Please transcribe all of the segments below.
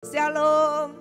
Shalom.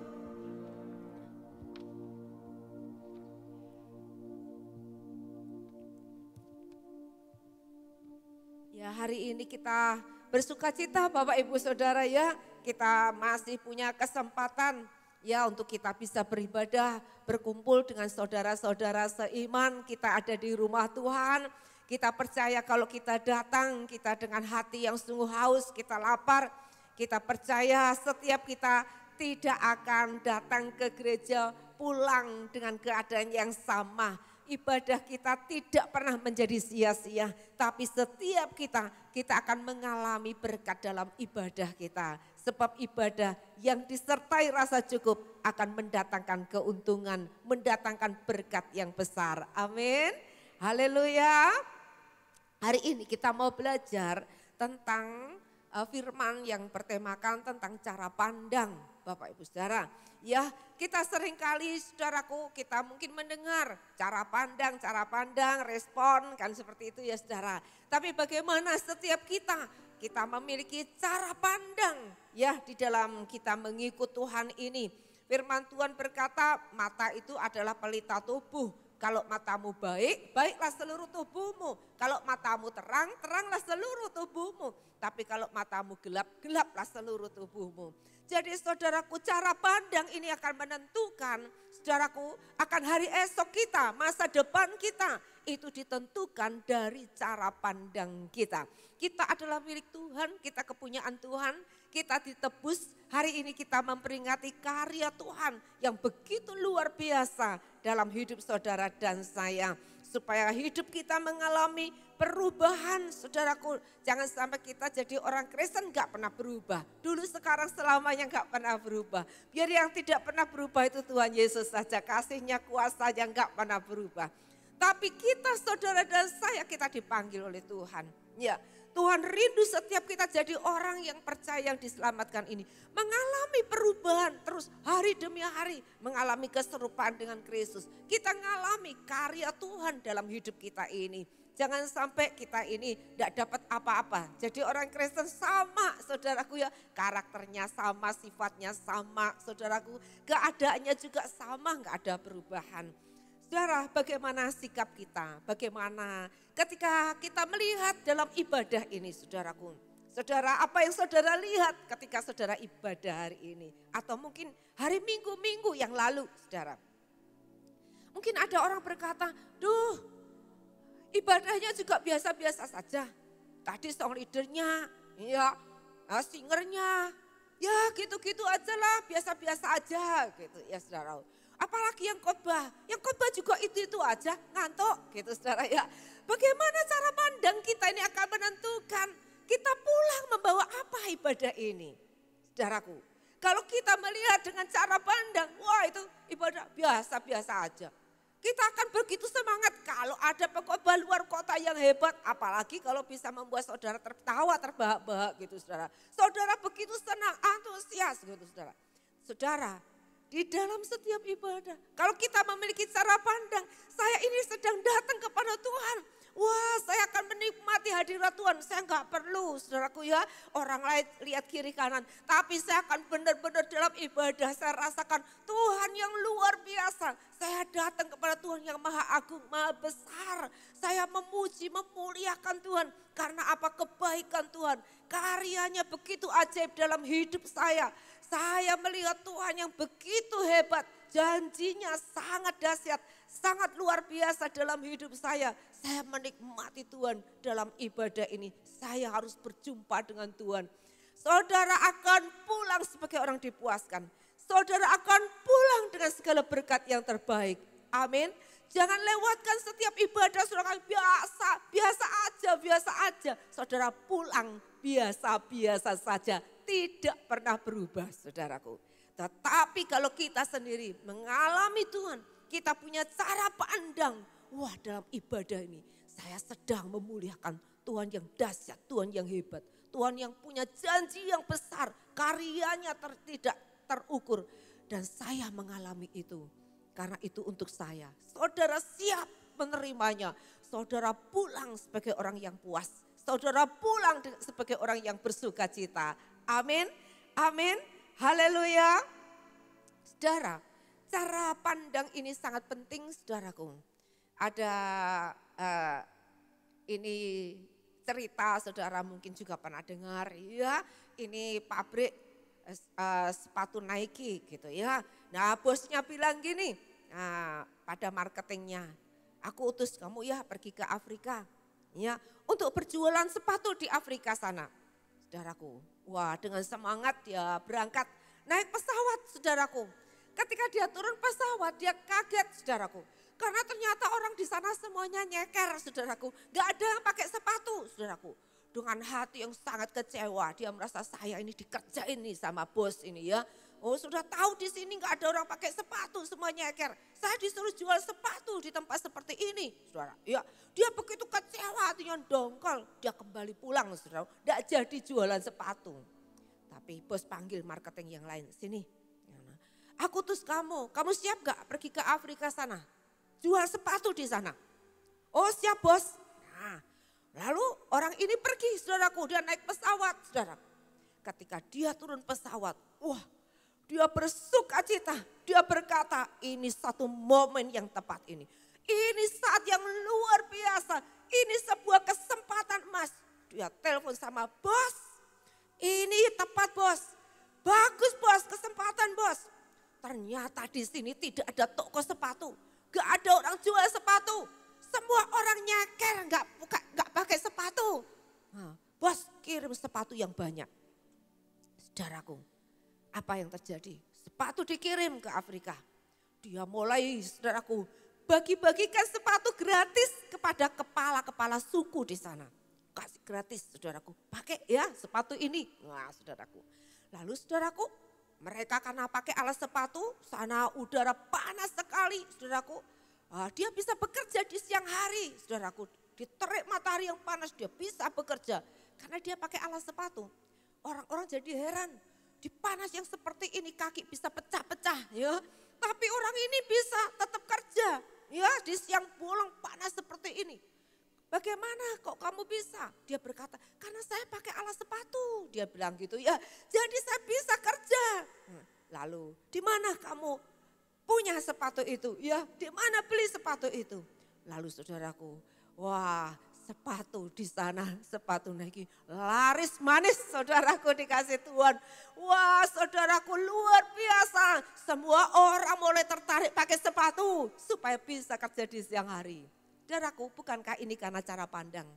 Ya, hari ini kita bersukacita Bapak Ibu Saudara ya. Kita masih punya kesempatan ya untuk kita bisa beribadah, berkumpul dengan saudara-saudara seiman. Kita ada di rumah Tuhan. Kita percaya kalau kita datang, kita dengan hati yang sungguh haus, kita lapar. Kita percaya setiap kita tidak akan datang ke gereja pulang dengan keadaan yang sama. Ibadah kita tidak pernah menjadi sia-sia, tapi setiap kita akan mengalami berkat dalam ibadah kita. Sebab ibadah yang disertai rasa cukup akan mendatangkan keuntungan, mendatangkan berkat yang besar. Amin. Haleluya. Hari ini kita mau belajar tentang firman yang bertemakan tentang cara pandang Bapak Ibu Saudara. Ya, kita seringkali saudaraku kita mungkin mendengar cara pandang, respon kan seperti itu ya saudara. Tapi bagaimana setiap kita memiliki cara pandang ya di dalam kita mengikut Tuhan ini. Firman Tuhan berkata mata itu adalah pelita tubuh. Kalau matamu baik, baiklah seluruh tubuhmu. Kalau matamu terang, teranglah seluruh tubuhmu. Tapi kalau matamu gelap, gelaplah seluruh tubuhmu. Jadi saudaraku, cara pandang ini akan menentukan, saudaraku, akan hari esok kita, masa depan kita. Itu ditentukan dari cara pandang kita. Kita adalah milik Tuhan, kita kepunyaan Tuhan, kita ditebus. Hari ini kita memperingati karya Tuhan yang begitu luar biasa dalam hidup saudara dan saya. Supaya hidup kita mengalami perubahan saudaraku. Jangan sampai kita jadi orang Kristen gak pernah berubah. Dulu sekarang selamanya gak pernah berubah. Biar yang tidak pernah berubah itu Tuhan Yesus saja. Kasihnya kuasanya gak pernah berubah. Tapi kita saudara dan saya kita dipanggil oleh Tuhan. Ya, Tuhan rindu setiap kita jadi orang yang percaya yang diselamatkan ini. Mengalami perubahan terus hari demi hari. Mengalami keserupaan dengan Kristus. Kita mengalami karya Tuhan dalam hidup kita ini. Jangan sampai kita ini tidak dapat apa-apa. Jadi orang Kristen sama saudaraku ya. Karakternya sama, sifatnya sama saudaraku. Keadaannya juga sama, nggak ada perubahan. Saudara, bagaimana sikap kita? Bagaimana ketika kita melihat dalam ibadah ini, saudaraku? Saudara, apa yang saudara lihat ketika saudara ibadah hari ini? Atau mungkin hari minggu-minggu yang lalu, saudara. Mungkin ada orang berkata, duh ibadahnya juga biasa-biasa saja. Tadi song leadernya, ya singernya, ya gitu-gitu aja lah, biasa-biasa aja gitu ya saudara. Apalagi yang khotbah juga itu aja, ngantuk gitu saudara ya. Bagaimana cara pandang kita ini akan menentukan kita pulang membawa apa ibadah ini. Saudaraku, kalau kita melihat dengan cara pandang, wah itu ibadah biasa-biasa aja. Kita akan begitu semangat kalau ada pengkhotbah luar kota yang hebat. Apalagi kalau bisa membuat saudara tertawa, terbahak-bahak gitu saudara. Saudara begitu senang, antusias gitu saudara. Saudara, di dalam setiap ibadah, kalau kita memiliki cara pandang, saya ini sedang datang kepada Tuhan. Wah, saya akan menikmati hadirat Tuhan. Saya enggak perlu, saudaraku ya, orang lain lihat kiri kanan. Tapi saya akan benar-benar dalam ibadah, saya rasakan Tuhan yang luar biasa. Saya datang kepada Tuhan yang maha agung, maha besar. Saya memuji, memuliakan Tuhan. Karena apa? Kebaikan Tuhan. Karyanya begitu ajaib dalam hidup saya. Saya melihat Tuhan yang begitu hebat, janjinya sangat dahsyat, sangat luar biasa dalam hidup saya. Saya menikmati Tuhan dalam ibadah ini. Saya harus berjumpa dengan Tuhan. Saudara akan pulang sebagai orang dipuaskan. Saudara akan pulang dengan segala berkat yang terbaik. Amin. Jangan lewatkan setiap ibadah saudara biasa aja. Saudara pulang biasa-biasa saja. Tidak pernah berubah saudaraku. Tetapi kalau kita sendiri mengalami Tuhan, kita punya cara pandang. Wah, dalam ibadah ini saya sedang memuliakan Tuhan yang dahsyat, Tuhan yang hebat. Tuhan yang punya janji yang besar, karyanya tidak terukur. Dan saya mengalami itu. Karena itu untuk saya. Saudara siap menerimanya. Saudara pulang sebagai orang yang puas. Saudara pulang sebagai orang yang bersuka cita. Amin. Amin. Haleluya. Saudara, cara pandang ini sangat penting saudaraku. Ada ini cerita saudara mungkin juga pernah dengar ya. Ini pabrik sepatu Nike gitu ya. Nah bosnya bilang gini pada marketingnya. Aku utus kamu ya pergi ke Afrika. Ya, untuk berjualan sepatu di Afrika sana. Saudaraku, wah dengan semangat dia berangkat naik pesawat saudaraku. Ketika dia turun pesawat dia kaget saudaraku. Karena ternyata orang di sana semuanya nyeker saudaraku. Gak ada yang pakai sepatu saudaraku. Dengan hati yang sangat kecewa dia merasa saya ini dikerjain nih sama bos ini ya. Oh sudah tahu di sini gak ada orang pakai sepatu semua nyeker. Saya disuruh jual sepatu di tempat seperti ini saudara. Ya, dia begitu kecewa hatinya dongkol. Dia kembali pulang saudara. Gak jadi jualan sepatu. Tapi bos panggil marketing yang lain. Sini. Aku utus kamu siap gak pergi ke Afrika sana? Jual sepatu di sana. Oh siap bos. Nah, lalu orang ini pergi saudaraku. Dia naik pesawat saudara. Ketika dia turun pesawat. Wah dia bersukacita. Dia berkata ini satu momen yang tepat ini. Ini saat yang luar biasa. Ini sebuah kesempatan emas. Dia telepon sama bos. Ini tepat bos. Bagus bos, kesempatan bos. Ternyata di sini tidak ada toko sepatu. Gak ada orang jual sepatu. Semua orang nyeker gak pakai sepatu. Nah, bos kirim sepatu yang banyak. Saudaraku, apa yang terjadi? Sepatu dikirim ke Afrika. Dia mulai saudaraku bagi-bagikan sepatu gratis kepada kepala-kepala suku di sana. Kasih gratis saudaraku, pakai ya sepatu ini. Nah saudaraku, lalu saudaraku mereka karena pakai alas sepatu, sana udara panas sekali saudaraku. Dia bisa bekerja di siang hari saudaraku. Di terik matahari yang panas dia bisa bekerja. Karena dia pakai alas sepatu. Orang-orang jadi heran. Di panas yang seperti ini kaki bisa pecah-pecah ya. Tapi orang ini bisa tetap kerja ya di siang bolong panas seperti ini. Bagaimana kok kamu bisa? Dia berkata, karena saya pakai alas sepatu. Dia bilang gitu ya, jadi saya bisa kerja. Lalu, di mana kamu punya sepatu itu? Ya, di mana beli sepatu itu? Lalu saudaraku, wah sepatu di sana, sepatu Nike laris manis saudaraku dikasih Tuhan. Wah saudaraku luar biasa. Semua orang mulai tertarik pakai sepatu supaya bisa kerja di siang hari. Saudaraku, bukankah ini karena cara pandang?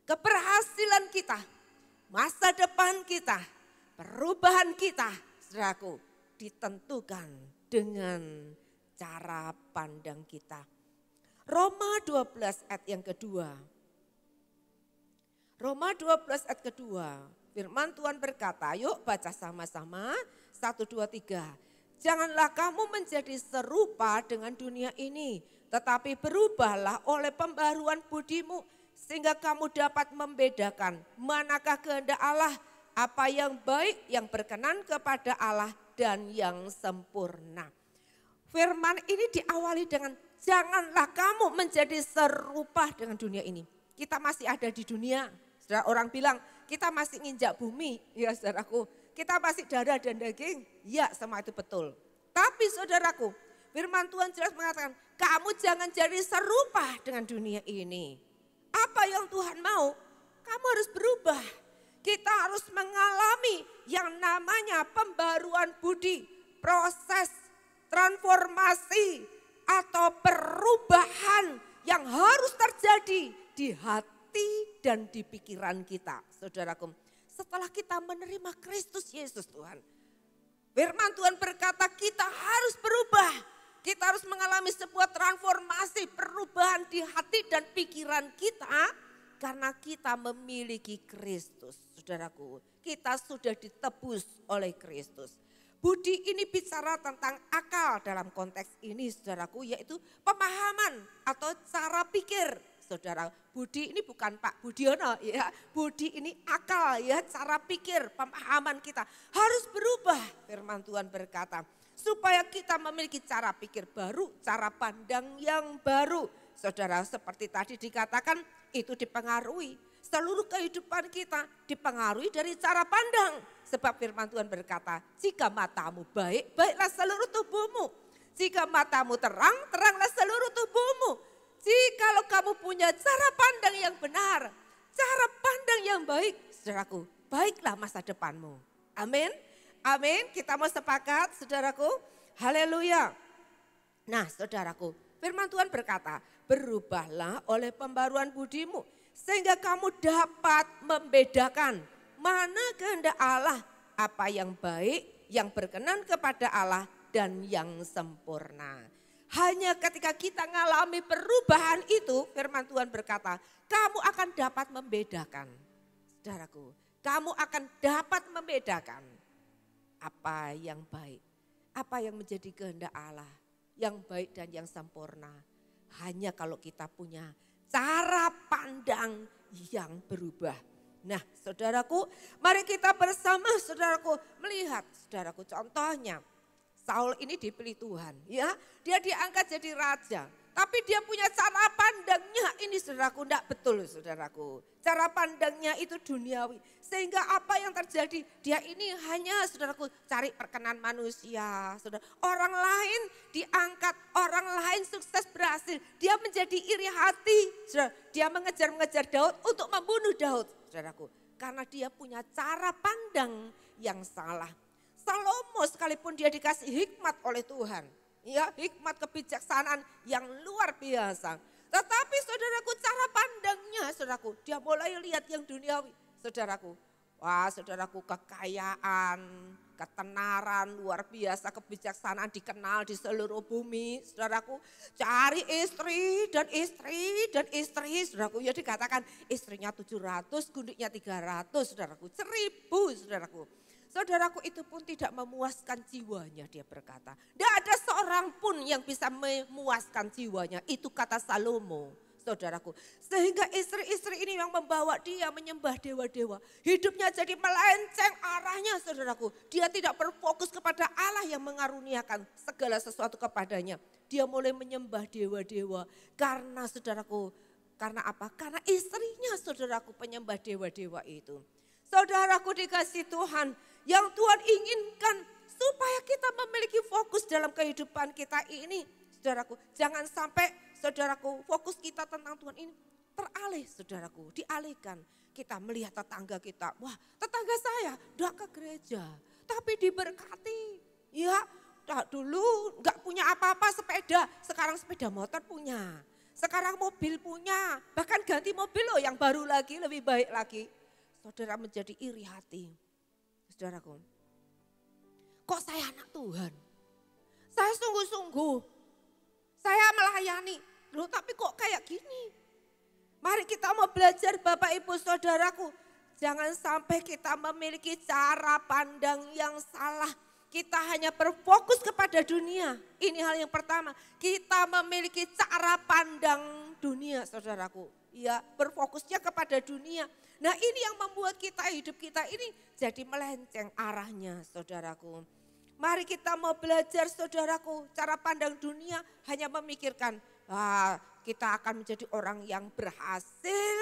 Keberhasilan kita, masa depan kita, perubahan kita, saudaraku, ditentukan dengan cara pandang kita. Roma 12 ayat yang kedua. Roma 12 ayat kedua. Firman Tuhan berkata, yuk baca sama-sama. 1, 2, 3. Janganlah kamu menjadi serupa dengan dunia ini. Tetapi berubahlah oleh pembaruan budimu. Sehingga kamu dapat membedakan manakah kehendak Allah. Apa yang baik, yang berkenan kepada Allah dan yang sempurna. Firman ini diawali dengan janganlah kamu menjadi serupa dengan dunia ini. Kita masih ada di dunia. Saudara, orang bilang kita masih nginjak bumi. Ya saudaraku, kita masih darah dan daging. Ya sama itu betul. Tapi saudaraku, firman Tuhan jelas mengatakan kamu jangan jadi serupa dengan dunia ini. Apa yang Tuhan mau? Kamu harus berubah. Kita harus mengalami yang namanya pembaruan budi. Proses transformasi atau perubahan yang harus terjadi di hati dan di pikiran kita. Saudaraku, setelah kita menerima Kristus Yesus Tuhan. Firman Tuhan berkata kita harus berubah. Kita harus mengalami sebuah transformasi, perubahan di hati dan pikiran kita. Karena kita memiliki Kristus, saudaraku. Kita sudah ditebus oleh Kristus. Budi ini bicara tentang akal dalam konteks ini, saudaraku. Yaitu pemahaman atau cara pikir. Saudara, budi ini bukan Pak Budiono ya. Budi ini akal ya, cara pikir, pemahaman kita. Harus berubah, firman Tuhan berkata. Supaya kita memiliki cara pikir baru, cara pandang yang baru. Saudara, seperti tadi dikatakan itu dipengaruhi. Seluruh kehidupan kita dipengaruhi dari cara pandang. Sebab firman Tuhan berkata, jika matamu baik, baiklah seluruh tubuhmu. Jika matamu terang, teranglah seluruh tubuhmu. Jikalau kamu punya cara pandang yang benar, cara pandang yang baik, saudaraku, baiklah masa depanmu. Amin. Amin. Kita mau sepakat, saudaraku. Haleluya. Nah, saudaraku, firman Tuhan berkata, berubahlah oleh pembaruan budimu, sehingga kamu dapat membedakan mana kehendak Allah, apa yang baik, yang berkenan kepada Allah, dan yang sempurna. Hanya ketika kita mengalami perubahan itu, firman Tuhan berkata, kamu akan dapat membedakan. Saudaraku, kamu akan dapat membedakan apa yang baik, apa yang menjadi kehendak Allah, yang baik dan yang sempurna. Hanya kalau kita punya cara pandang yang berubah. Nah, saudaraku, mari kita bersama, saudaraku, melihat, saudaraku, contohnya Saul ini dipilih Tuhan, ya, dia diangkat jadi raja. Tapi dia punya cara pandangnya ini, saudaraku, tidak betul, saudaraku. Cara pandangnya itu duniawi. Sehingga apa yang terjadi, dia ini hanya, saudaraku, cari perkenan manusia. Saudara. Orang lain diangkat, orang lain sukses berhasil. Dia menjadi iri hati, saudara. Dia mengejar-ngejar Daud untuk membunuh Daud, saudaraku. Karena dia punya cara pandang yang salah. Salomo sekalipun dia dikasih hikmat oleh Tuhan. Ya, hikmat kebijaksanaan yang luar biasa. Tetapi saudaraku, cara pandangnya, saudaraku, dia mulai lihat yang duniawi. Saudaraku, wah saudaraku, kekayaan, ketenaran luar biasa, kebijaksanaan dikenal di seluruh bumi. Saudaraku, cari istri dan istri dan istri. Saudaraku, ya dikatakan istrinya 700, gundiknya 300, saudaraku, 1000, saudaraku. Saudaraku, itu pun tidak memuaskan jiwanya, dia berkata. Tidak ada seorang pun yang bisa memuaskan jiwanya. Itu kata Salomo, saudaraku. Sehingga istri-istri ini yang membawa dia menyembah dewa-dewa. Hidupnya jadi melenceng arahnya, saudaraku. Dia tidak berfokus kepada Allah yang mengaruniakan segala sesuatu kepadanya. Dia mulai menyembah dewa-dewa. Karena, saudaraku, karena apa? Karena istrinya, saudaraku, penyembah dewa-dewa itu. Saudaraku dikasih Tuhan, yang Tuhan inginkan supaya kita memiliki fokus dalam kehidupan kita ini. Saudaraku, jangan sampai, saudaraku, fokus kita tentang Tuhan ini teralih, saudaraku, dialihkan. Kita melihat tetangga kita, wah tetangga saya udah ke gereja, tapi diberkati. Ya, dulu nggak punya apa-apa sepeda, sekarang sepeda motor punya. Sekarang mobil punya, bahkan ganti mobil loh yang baru lagi, lebih baik lagi. Saudara menjadi iri hati. Saudaraku, kok saya anak Tuhan? Saya sungguh-sungguh, saya melayani. Loh tapi kok kayak gini? Mari kita mau belajar Bapak Ibu Saudaraku. Jangan sampai kita memiliki cara pandang yang salah. Kita hanya berfokus kepada dunia. Ini hal yang pertama. Kita memiliki cara pandang dunia, saudaraku. Ya, berfokusnya kepada dunia. Nah, ini yang membuat hidup kita ini jadi melenceng arahnya, saudaraku. Mari kita mau belajar, saudaraku, cara pandang dunia hanya memikirkan, kita akan menjadi orang yang berhasil,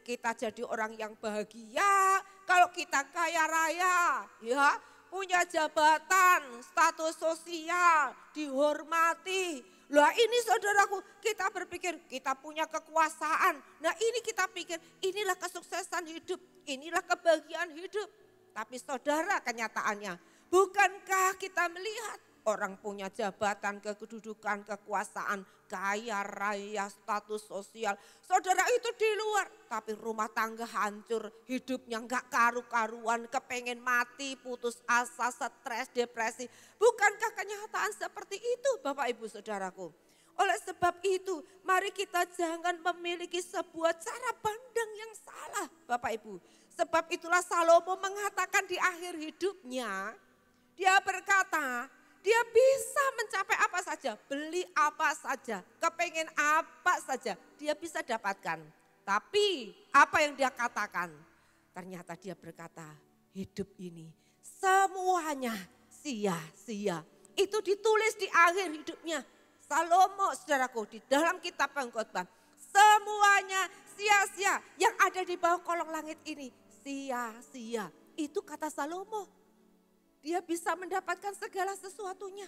kita jadi orang yang bahagia, kalau kita kaya raya, ya, punya jabatan, status sosial, dihormati. Lah ini saudaraku, kita berpikir kita punya kekuasaan. Nah ini kita pikir inilah kesuksesan hidup, inilah kebahagiaan hidup. Tapi saudara, kenyataannya bukankah kita melihat orang punya jabatan, kedudukan, kekuasaan, kaya raya, status sosial. Saudara itu di luar, tapi rumah tangga hancur, hidupnya enggak karu-karuan, kepengen mati, putus asa, stres, depresi. Bukankah kenyataan seperti itu Bapak Ibu Saudaraku? Oleh sebab itu, mari kita jangan memiliki sebuah cara pandang yang salah Bapak Ibu. Sebab itulah Salomo mengatakan di akhir hidupnya, dia berkata, dia bisa mencapai apa saja, beli apa saja, kepengen apa saja, dia bisa dapatkan. Tapi apa yang dia katakan? Ternyata dia berkata, hidup ini semuanya sia-sia. Itu ditulis di akhir hidupnya. Salomo, saudaraku, di dalam kitab Pengkhotbah. semuanya sia-sia. Yang ada di bawah kolong langit ini sia-sia. Itu kata Salomo. Dia bisa mendapatkan segala sesuatunya.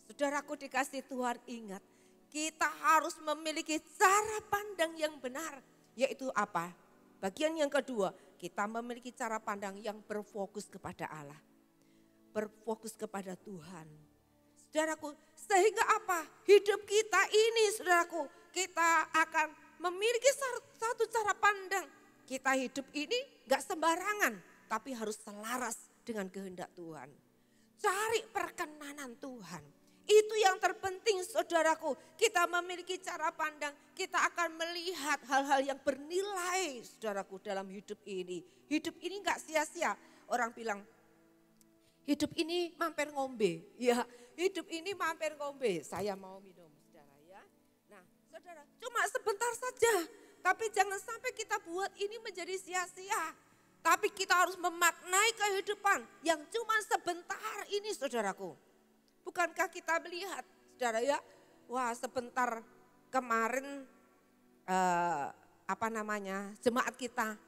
Saudaraku dikasih Tuhan, ingat. Kita harus memiliki cara pandang yang benar. Yaitu apa? Bagian yang kedua, kita memiliki cara pandang yang berfokus kepada Allah. Berfokus kepada Tuhan. Saudaraku, sehingga apa? Hidup kita ini, saudaraku, kita akan memiliki satu cara pandang. Kita hidup ini gak sembarangan, tapi harus selaras dengan kehendak Tuhan. Cari perkenanan Tuhan. Itu yang terpenting, saudaraku. Kita memiliki cara pandang, kita akan melihat hal-hal yang bernilai, saudaraku, dalam hidup ini. Hidup ini gak sia-sia. Orang bilang, hidup ini mampir ngombe. Ya, hidup ini mampir ngombe. Saya mau minum, saudara ya. Nah, saudara, cuma sebentar saja. Tapi jangan sampai kita buat ini menjadi sia-sia. Tapi kita harus memaknai kehidupan yang cuma sebentar ini, saudaraku. Bukankah kita melihat, saudara ya, wah sebentar kemarin jemaat kita,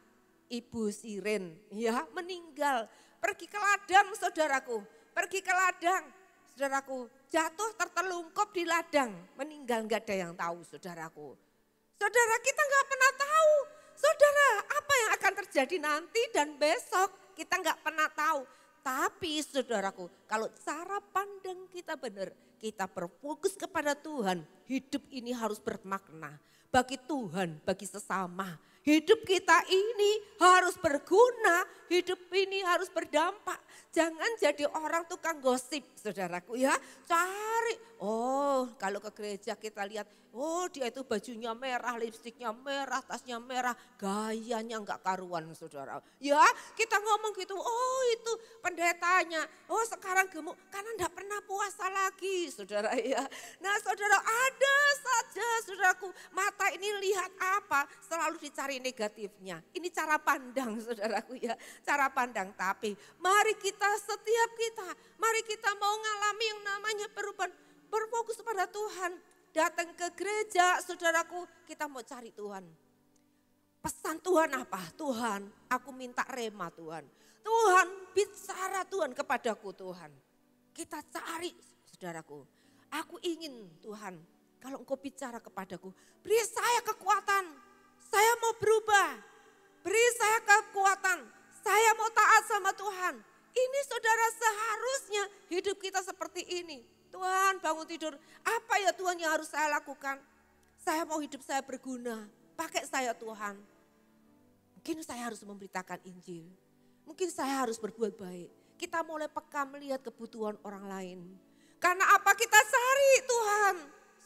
Ibu Siren ya meninggal. Pergi ke ladang, saudaraku. Pergi ke ladang, saudaraku. Jatuh tertelungkup di ladang. Meninggal, gak ada yang tahu, saudaraku. Saudara, kita gak pernah tahu. Saudara, apa yang akan terjadi nanti dan besok kita gak pernah tahu. Tapi saudaraku, kalau cara pandang kita benar, kita berfokus kepada Tuhan. Hidup ini harus bermakna bagi Tuhan, bagi sesama. Hidup kita ini harus berguna, hidup ini harus berdampak. Jangan jadi orang tukang gosip, saudaraku ya. Cari, kalau ke gereja kita lihat, dia itu bajunya merah, lipstiknya merah, tasnya merah, gayanya enggak karuan, saudara. Ya, kita ngomong gitu, itu pendetanya, sekarang gemuk, karena enggak pernah puasa lagi, saudara ya. Nah saudara, ada saja saudaraku, mata ini lihat apa, selalu dicari negatifnya. Ini cara pandang, saudaraku ya, cara pandang. Tapi mari setiap kita mau ngalami yang namanya perubahan, berfokus pada Tuhan. Datang ke gereja, saudaraku, kita mau cari Tuhan. Pesan Tuhan apa? Tuhan, aku minta rema Tuhan. Tuhan, bicara Tuhan kepadaku Tuhan. Kita cari, saudaraku. Aku ingin Tuhan, kalau Engkau bicara kepadaku, beri saya kekuatan. Saya mau berubah. Beri saya kekuatan. Saya mau taat sama Tuhan. Ini saudara, seharusnya hidup kita seperti ini. Tuhan, bangun tidur, apa ya Tuhan yang harus saya lakukan? Saya mau hidup saya berguna, pakai saya Tuhan. Mungkin saya harus memberitakan Injil. Mungkin saya harus berbuat baik. Kita mulai peka melihat kebutuhan orang lain. Karena apa kita cari Tuhan?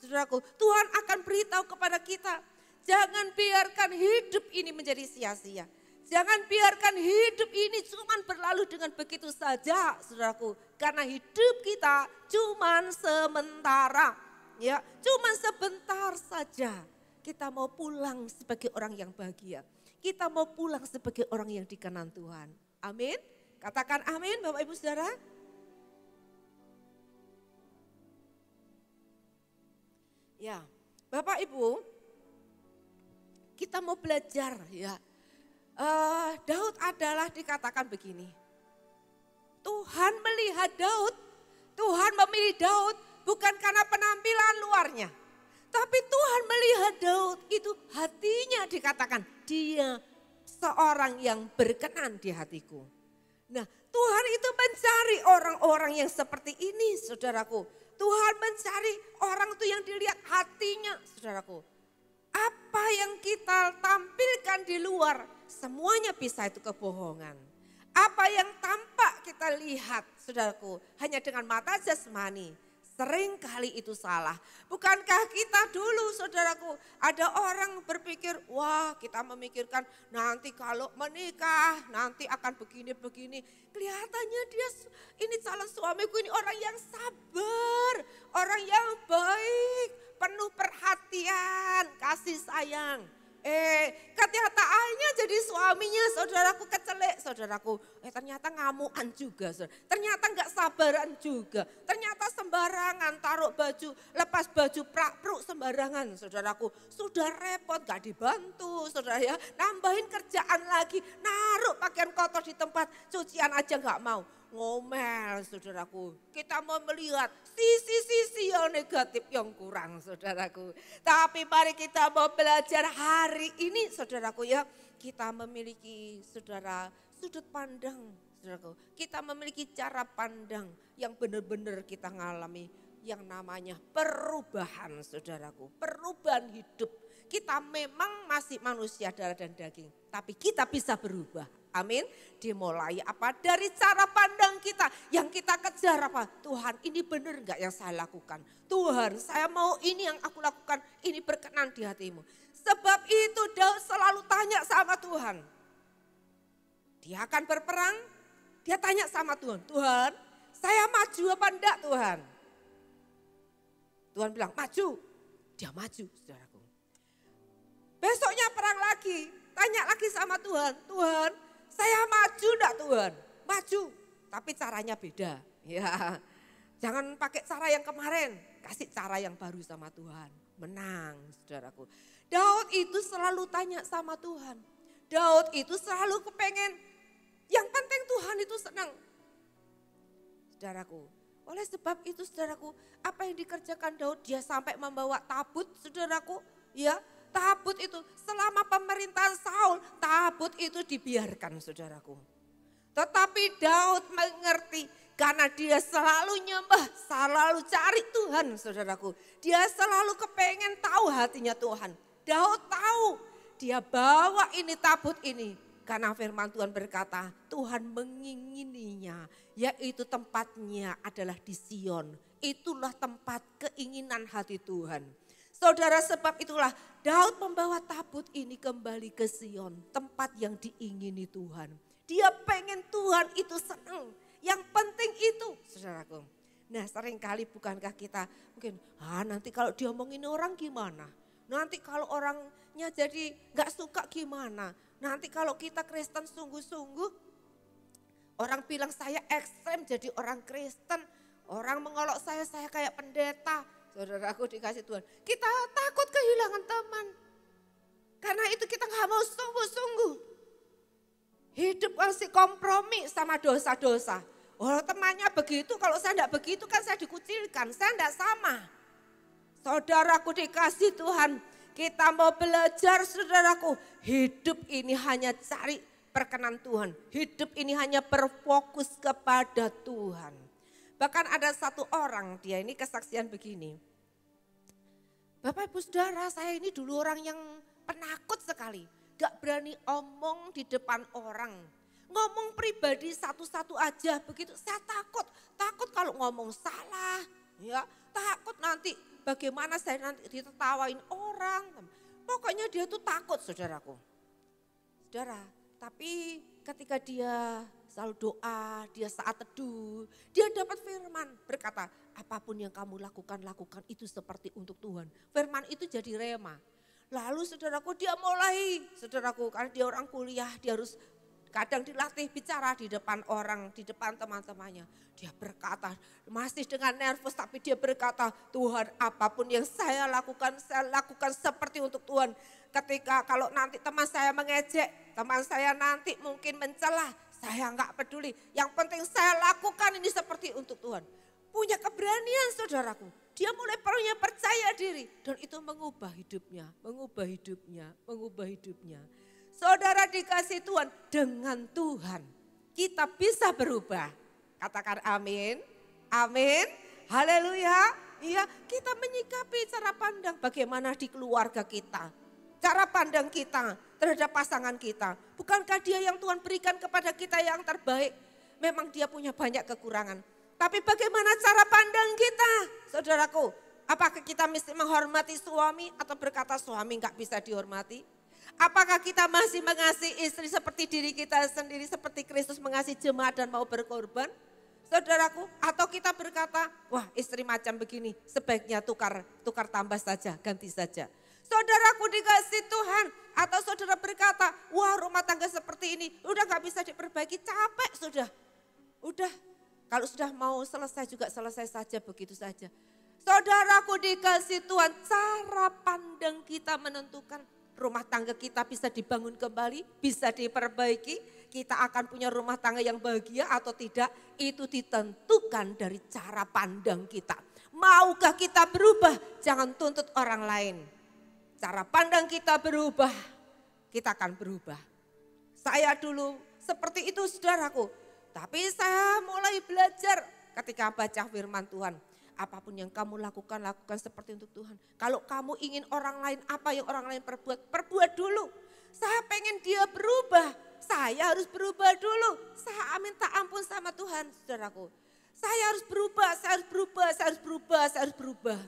Saudaraku, Tuhan akan beritahu kepada kita. Jangan biarkan hidup ini menjadi sia-sia. Jangan biarkan hidup ini cuma berlalu dengan begitu saja, saudaraku. Karena hidup kita cuma sementara, ya, cuma sebentar saja. Kita mau pulang sebagai orang yang bahagia. Kita mau pulang sebagai orang yang dikenan Tuhan. Amin. Katakan amin, Bapak Ibu Saudara. Ya, Bapak Ibu, kita mau belajar ya. Daud adalah dikatakan begini. Tuhan melihat Daud, Tuhan memilih Daud bukan karena penampilan luarnya. Tapi Tuhan melihat Daud itu hatinya, dikatakan dia seorang yang berkenan di hatiku. Nah, Tuhan itu mencari orang-orang yang seperti ini, saudaraku. Tuhan mencari orang itu yang dilihat hatinya, saudaraku. Apa yang kita tampilkan di luar, semuanya bisa itu kebohongan. Apa yang tampak kita lihat, saudaraku, hanya dengan mata jasmani, sering kali itu salah. Bukankah kita dulu, saudaraku, ada orang berpikir, wah kita memikirkan nanti kalau menikah, nanti akan begini-begini. Kelihatannya dia, ini calon suamiku ini orang yang sabar, orang yang baik, penuh perhatian, kasih sayang. Kenyataannya jadi suaminya, saudaraku, kecelek, saudaraku. Ternyata ngamuan juga, saudara. Ternyata gak sabaran juga. Ternyata sembarangan taruh baju, lepas baju prak-pruk sembarangan saudaraku. Sudah repot gak dibantu saudara ya, nambahin kerjaan lagi, naruh pakaian kotor di tempat cucian aja gak mau. Ngomel saudaraku, kita mau melihat sisi-sisi yang negatif yang kurang saudaraku. Tapi mari kita mau belajar hari ini saudaraku ya, kita memiliki saudara sudut pandang saudaraku. Kita memiliki cara pandang yang benar-benar kita ngalami yang namanya perubahan saudaraku, perubahan hidup. Kita memang masih manusia darah dan daging, tapi kita bisa berubah. Amin. Dimulai apa? Dari cara pandang kita. Yang kita kejar apa? Tuhan, ini benar enggak yang saya lakukan? Tuhan, saya mau ini yang aku lakukan, ini berkenan di hatimu. Sebab itu Daud selalu tanya sama Tuhan. Dia akan berperang, dia tanya sama Tuhan, Tuhan, saya maju apa enggak Tuhan? Tuhan bilang, maju. Dia maju, saudaraku. Besoknya perang lagi, tanya lagi sama Tuhan, Tuhan, saya maju enggak Tuhan? Maju, tapi caranya beda. Ya, jangan pakai cara yang kemarin, kasih cara yang baru sama Tuhan. Menang, saudaraku. Daud itu selalu tanya sama Tuhan. Daud itu selalu kepengen, yang penting Tuhan itu senang. Saudaraku, oleh sebab itu saudaraku, apa yang dikerjakan Daud, dia sampai membawa tabut saudaraku. Ya, tabut itu selama pemerintahan Saul, tabut itu dibiarkan saudaraku. Tetapi Daud mengerti karena dia selalu nyembah, selalu cari Tuhan saudaraku. Dia selalu kepengen tahu hatinya Tuhan. Daud tahu dia bawa ini tabut ini. Karena firman Tuhan berkata Tuhan mengingininya, yaitu tempatnya adalah di Sion. Itulah tempat keinginan hati Tuhan. Saudara, sebab itulah Daud membawa tabut ini kembali ke Sion, tempat yang diingini Tuhan. Dia pengen Tuhan itu senang, yang penting itu saudaraku. Nah seringkali bukankah kita mungkin, nanti kalau diomongin orang gimana? Nanti kalau orangnya jadi gak suka gimana? Nanti kalau kita Kristen sungguh-sungguh, orang bilang saya ekstrem jadi orang Kristen. Orang mengolok saya kayak pendeta. Saudaraku dikasih Tuhan. Kita takut kehilangan teman. Karena itu kita gak mau sungguh-sungguh. Hidup masih kompromi sama dosa-dosa. Oh temannya begitu, kalau saya enggak begitu kan saya dikucilkan. Saya enggak sama. Saudaraku dikasih Tuhan. Kita mau belajar saudaraku. Hidup ini hanya cari perkenan Tuhan. Hidup ini hanya berfokus kepada Tuhan. Bahkan ada satu orang, dia ini kesaksian begini. Bapak Ibu Saudara, saya ini dulu orang yang penakut sekali. Gak berani omong di depan orang. Ngomong pribadi satu-satu aja begitu. Saya takut. Takut kalau ngomong salah. Ya, takut nanti bagaimana saya nanti ditertawain orang. Pokoknya dia tuh takut saudaraku. Saudara, tapi ketika dia selalu doa, dia saat teduh, dia dapat firman berkata, apapun yang kamu lakukan, lakukan itu seperti untuk Tuhan. Firman itu jadi rema. Lalu saudaraku dia mulai, saudaraku karena dia orang kuliah, dia harus kadang dilatih bicara di depan orang, di depan teman-temannya. Dia berkata, masih dengan nervous tapi dia berkata, Tuhan apapun yang saya lakukan seperti untuk Tuhan. Ketika kalau nanti teman saya mengejek, teman saya nanti mungkin mencela, saya enggak peduli. Yang penting saya lakukan ini seperti untuk Tuhan. Punya keberanian saudaraku. Dia mulai punya percaya diri. Dan itu mengubah hidupnya, mengubah hidupnya, mengubah hidupnya. Saudara dikasih Tuhan, dengan Tuhan kita bisa berubah. Katakan amin, amin, haleluya. Iya, kita menyikapi cara pandang bagaimana di keluarga kita. Cara pandang kita terhadap pasangan kita. Bukankah dia yang Tuhan berikan kepada kita yang terbaik? Memang dia punya banyak kekurangan. Tapi bagaimana cara pandang kita? Saudaraku, apakah kita mesti menghormati suami atau berkata suami enggak bisa dihormati? Apakah kita masih mengasihi istri seperti diri kita sendiri, seperti Kristus mengasihi jemaat dan mau berkorban? Saudaraku, atau kita berkata, wah istri macam begini, sebaiknya tukar tambah saja, ganti saja. Saudaraku dikasih Tuhan, atau saudara berkata, wah rumah tangga seperti ini, udah gak bisa diperbaiki, capek sudah. Udah Kalau sudah mau selesai juga selesai saja, begitu saja. Saudaraku dikasih Tuhan, cara pandang kita menentukan rumah tangga kita bisa dibangun kembali, bisa diperbaiki. Kita akan punya rumah tangga yang bahagia atau tidak, itu ditentukan dari cara pandang kita. Maukah kita berubah? Jangan tuntut orang lain. Cara pandang kita berubah, kita akan berubah. Saya dulu seperti itu saudaraku. Tapi saya mulai belajar ketika baca firman Tuhan. Apapun yang kamu lakukan, lakukan seperti untuk Tuhan. Kalau kamu ingin orang lain apa yang orang lain perbuat, perbuat dulu. Saya pengen dia berubah, saya harus berubah dulu. Saya minta ampun sama Tuhan saudaraku. Saya harus berubah, saya harus berubah, saya harus berubah, saya harus berubah.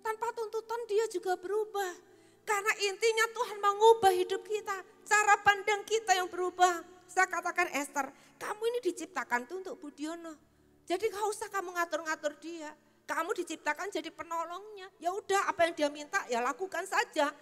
Tanpa tuntutan dia juga berubah. Karena intinya Tuhan mengubah hidup kita. Cara pandang kita yang berubah. Saya katakan Esther, kamu ini diciptakan tuh untuk Budiono. Jadi gak usah kamu ngatur-ngatur dia. Kamu diciptakan jadi penolongnya. Ya udah apa yang dia minta ya lakukan saja.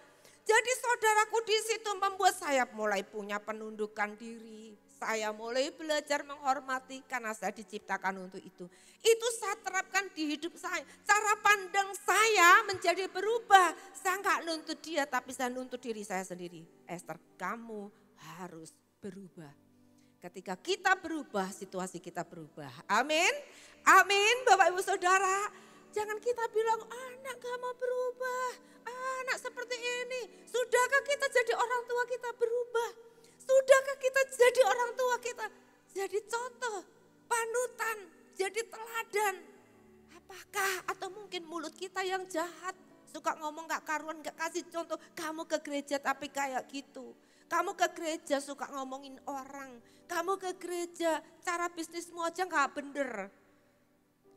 Jadi saudaraku di situ membuat saya mulai punya penundukan diri. Saya mulai belajar menghormati karena saya diciptakan untuk itu. Itu saya terapkan di hidup saya. Cara pandang saya menjadi berubah. Saya gak nuntut dia tapi saya nuntut diri saya sendiri. Esther, kamu harus berubah. Ketika kita berubah, situasi kita berubah. Amin. Amin Bapak Ibu Saudara. Jangan kita bilang anak gak mau berubah. Anak seperti ini. Sudahkah kita jadi orang tua kita berubah? Sudahkah kita jadi orang tua kita jadi contoh, panutan, jadi teladan? Apakah atau mungkin mulut kita yang jahat. Suka ngomong gak karuan, gak kasih contoh. Kamu ke gereja tapi kayak gitu. Kamu ke gereja suka ngomongin orang. Kamu ke gereja cara bisnismu aja gak bener.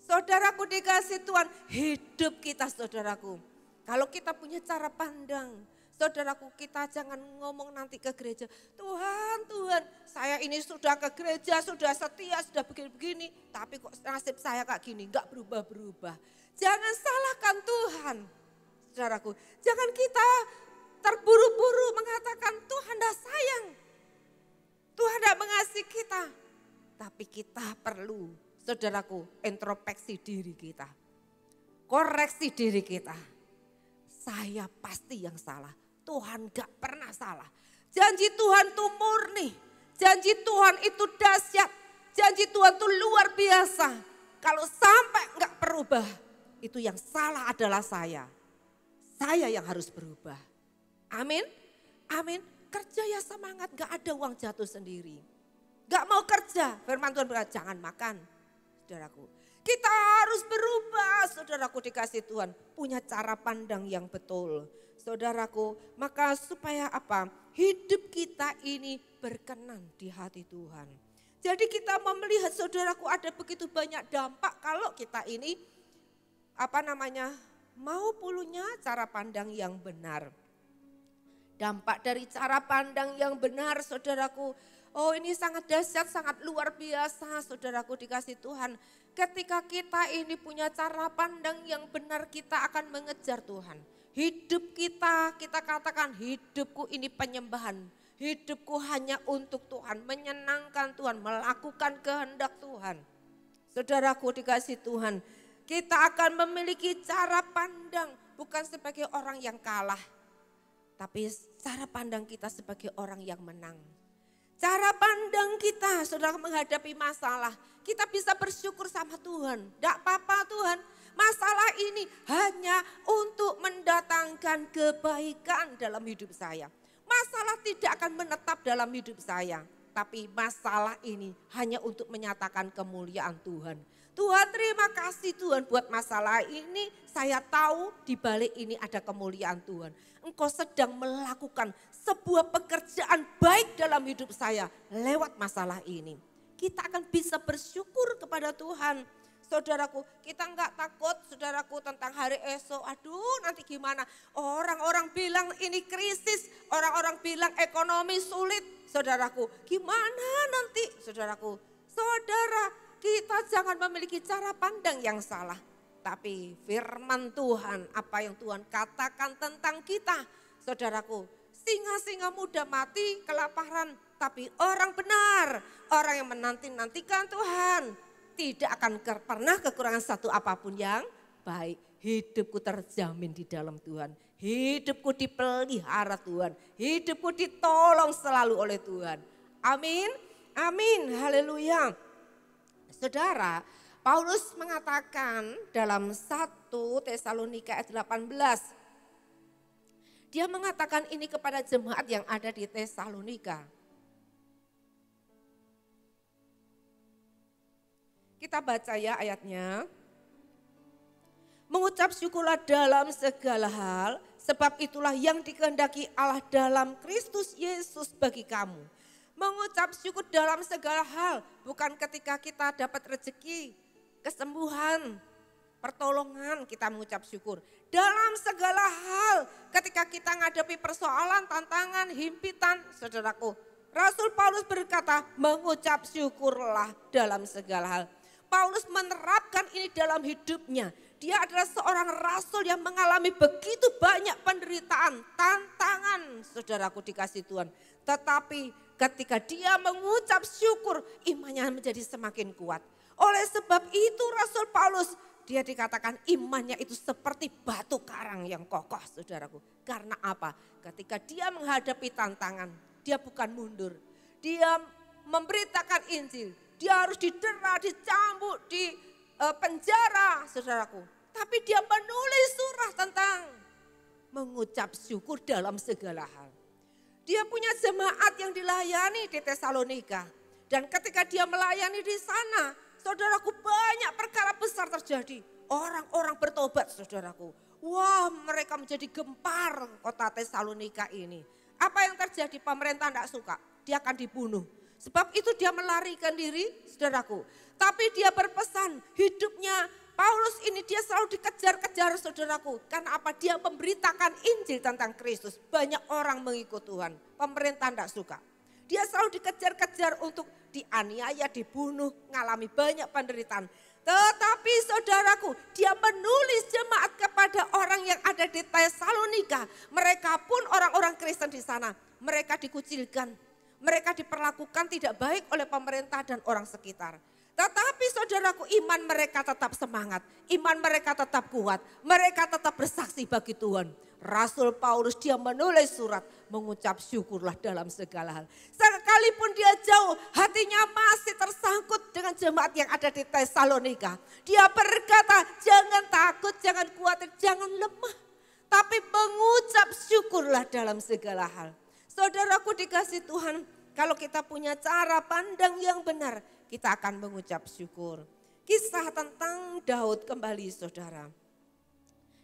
Saudaraku dikasih Tuhan, hidup kita saudaraku. Kalau kita punya cara pandang, saudaraku kita jangan ngomong nanti ke gereja. Tuhan, saya ini sudah ke gereja, sudah setia, sudah begini-begini. Tapi kok nasib saya kayak gini, gak berubah-berubah. Jangan salahkan Tuhan, saudaraku. Jangan kita terburu-buru mengatakan Tuhan dah sayang. Tuhan dah mengasihi kita. Tapi kita perlu, saudaraku, introspeksi diri kita. Koreksi diri kita. Saya pasti yang salah. Tuhan gak pernah salah. Janji Tuhan itu murni. Janji Tuhan itu dahsyat. Janji Tuhan itu luar biasa. Kalau sampai gak berubah, itu yang salah adalah saya. Saya yang harus berubah. Amin, amin. Kerja ya semangat, gak ada uang jatuh sendiri. Gak mau kerja, firman Tuhan berkata jangan makan, saudaraku. Kita harus berubah, saudaraku dikasih Tuhan. Punya cara pandang yang betul, saudaraku. Maka supaya apa? Hidup kita ini berkenan di hati Tuhan. Jadi kita mau melihat saudaraku ada begitu banyak dampak kalau kita ini mau punya cara pandang yang benar. Dampak dari cara pandang yang benar saudaraku. Oh ini sangat dahsyat, sangat luar biasa saudaraku dikasih Tuhan. Ketika kita ini punya cara pandang yang benar kita akan mengejar Tuhan. Hidup kita katakan hidupku ini penyembahan. Hidupku hanya untuk Tuhan, menyenangkan Tuhan, melakukan kehendak Tuhan. Saudaraku dikasih Tuhan, kita akan memiliki cara pandang bukan sebagai orang yang kalah. Tapi cara pandang kita sebagai orang yang menang. Cara pandang kita saudara menghadapi masalah. Kita bisa bersyukur sama Tuhan. Tidak apa-apa Tuhan. Masalah ini hanya untuk mendatangkan kebaikan dalam hidup saya. Masalah tidak akan menetap dalam hidup saya. Tapi masalah ini hanya untuk menyatakan kemuliaan Tuhan. Tuhan terima kasih Tuhan buat masalah ini. Saya tahu di balik ini ada kemuliaan Tuhan. Engkau sedang melakukan sebuah pekerjaan baik dalam hidup saya lewat masalah ini. Kita akan bisa bersyukur kepada Tuhan. Saudaraku, kita enggak takut saudaraku tentang hari esok. Aduh nanti gimana? Orang-orang bilang ini krisis. Orang-orang bilang ekonomi sulit. Saudaraku, gimana nanti saudaraku? Saudara, kita jangan memiliki cara pandang yang salah. Tapi firman Tuhan, apa yang Tuhan katakan tentang kita. Saudaraku, singa-singa muda mati kelaparan. Tapi orang benar, orang yang menanti-nantikan Tuhan. tidak akan pernah kekurangan satu apapun yang baik. Hidupku terjamin di dalam Tuhan. Hidupku dipelihara Tuhan. Hidupku ditolong selalu oleh Tuhan. Amin. Amin. Haleluya. Saudara, Paulus mengatakan dalam 1 Tesalonika ayat 18. Dia mengatakan ini kepada jemaat yang ada di Tesalonika. Kita baca ya ayatnya. Mengucap syukurlah dalam segala hal, sebab itulah yang dikehendaki Allah dalam Kristus Yesus bagi kamu. Mengucap syukur dalam segala hal, bukan ketika kita dapat rezeki, kesembuhan, pertolongan kita mengucap syukur. Dalam segala hal, ketika kita menghadapi persoalan, tantangan, himpitan, saudaraku. Rasul Paulus berkata, mengucap syukurlah dalam segala hal. Paulus menerapkan ini dalam hidupnya. Dia adalah seorang rasul yang mengalami begitu banyak penderitaan, tantangan, saudaraku dikasih Tuhan. Tetapi ketika dia mengucap syukur, imannya menjadi semakin kuat. Oleh sebab itu Rasul Paulus, dia dikatakan imannya itu seperti batu karang yang kokoh, saudaraku. Karena apa? Ketika dia menghadapi tantangan, dia bukan mundur. Dia memberitakan Injil. Dia harus didera, dicambuk, di penjara, saudaraku. Tapi dia menulis surah tentang mengucap syukur dalam segala hal. Dia punya jemaat yang dilayani di Tesalonika. Dan ketika dia melayani di sana, saudaraku, banyak perkara besar terjadi. Orang-orang bertobat, saudaraku. Wah, mereka menjadi gempar kota Tesalonika ini. Apa yang terjadi? Pemerintah tidak suka, dia akan dibunuh. Sebab itu dia melarikan diri, saudaraku. Tapi dia berpesan, hidupnya Paulus ini dia selalu dikejar-kejar, saudaraku. Karena apa? Dia memberitakan Injil tentang Kristus. Banyak orang mengikut Tuhan. Pemerintah tidak suka. Dia selalu dikejar-kejar untuk dianiaya, dibunuh, mengalami banyak penderitaan. Tetapi saudaraku, dia menulis jemaat kepada orang yang ada di Tesalonika. Mereka pun orang-orang Kristen di sana. Mereka dikucilkan. Mereka diperlakukan tidak baik oleh pemerintah dan orang sekitar. Tetapi saudaraku, iman mereka tetap semangat. Iman mereka tetap kuat. Mereka tetap bersaksi bagi Tuhan. Rasul Paulus dia menulis surat, mengucap syukurlah dalam segala hal. Sekalipun dia jauh, hatinya masih tersangkut dengan jemaat yang ada di Tesalonika. Dia berkata, jangan takut, jangan khawatir, jangan lemah. Tapi mengucap syukurlah dalam segala hal. Saudaraku dikasih Tuhan, kalau kita punya cara pandang yang benar, kita akan mengucap syukur. Kisah tentang Daud kembali, saudara.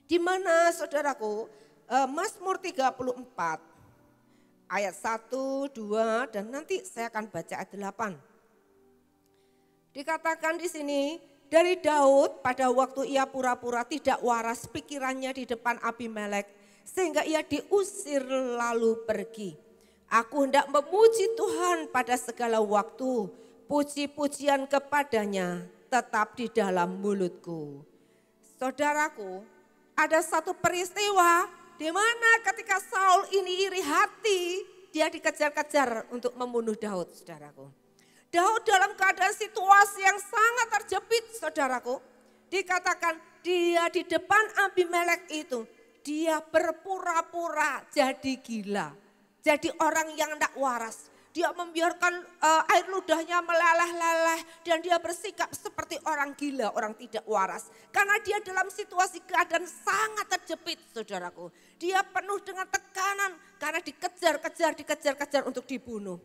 Di mana, saudaraku, Mazmur 34 ayat 1, 2 dan nanti saya akan baca ayat 8. Dikatakan di sini, dari Daud pada waktu ia pura-pura tidak waras pikirannya di depan Abimelek, sehingga ia diusir lalu pergi. Aku hendak memuji Tuhan pada segala waktu, puji-pujian kepadanya tetap di dalam mulutku. Saudaraku, ada satu peristiwa di mana ketika Saul ini iri hati, dia dikejar-kejar untuk membunuh Daud, saudaraku. Daud dalam keadaan situasi yang sangat terjepit, saudaraku. Dikatakan dia di depan Abimelek itu, dia berpura-pura jadi gila. Jadi orang yang tidak waras. Dia membiarkan air ludahnya meleleh-leleh dan dia bersikap seperti orang gila, orang tidak waras. Karena dia dalam situasi keadaan sangat terjepit, saudaraku. Dia penuh dengan tekanan karena dikejar-kejar untuk dibunuh.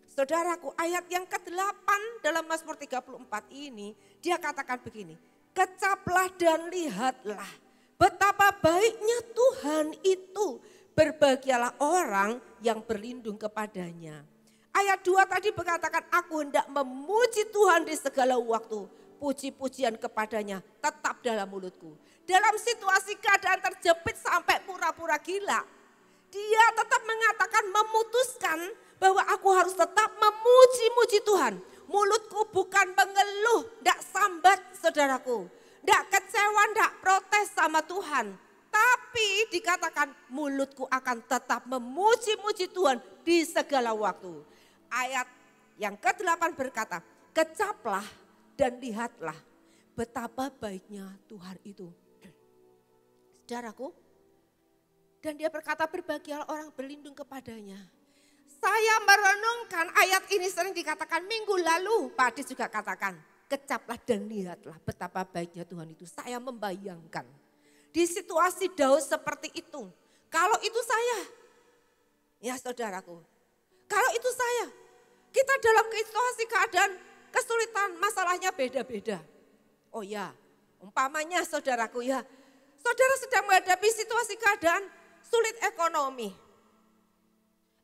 Saudaraku, ayat yang ke-8 dalam Mazmur 34 ini, dia katakan begini. Kecaplah dan lihatlah betapa baiknya Tuhan itu. Berbahagialah orang yang berlindung kepadanya. Ayat 2 tadi berkatakan, aku hendak memuji Tuhan di segala waktu. Puji-pujian kepadanya tetap dalam mulutku. Dalam situasi keadaan terjepit sampai pura-pura gila. Dia tetap mengatakan, memutuskan bahwa aku harus tetap memuji-muji Tuhan. Mulutku bukan mengeluh, tidak sambat, saudaraku. Tidak kecewa, tidak protes sama Tuhan. Tapi dikatakan mulutku akan tetap memuji-muji Tuhan di segala waktu. Ayat yang ke-8 berkata, kecaplah dan lihatlah betapa baiknya Tuhan itu. Saudaraku, dan dia berkata berbahagialah orang berlindung kepadanya. Saya merenungkan ayat ini sering dikatakan minggu lalu, Pak Adi juga katakan, kecaplah dan lihatlah betapa baiknya Tuhan itu. Saya membayangkan di situasi Daud seperti itu. Kalau itu saya, ya saudaraku, kalau itu saya, kita dalam situasi keadaan kesulitan, masalahnya beda-beda. Oh ya, umpamanya saudaraku ya, saudara sedang menghadapi situasi keadaan sulit ekonomi.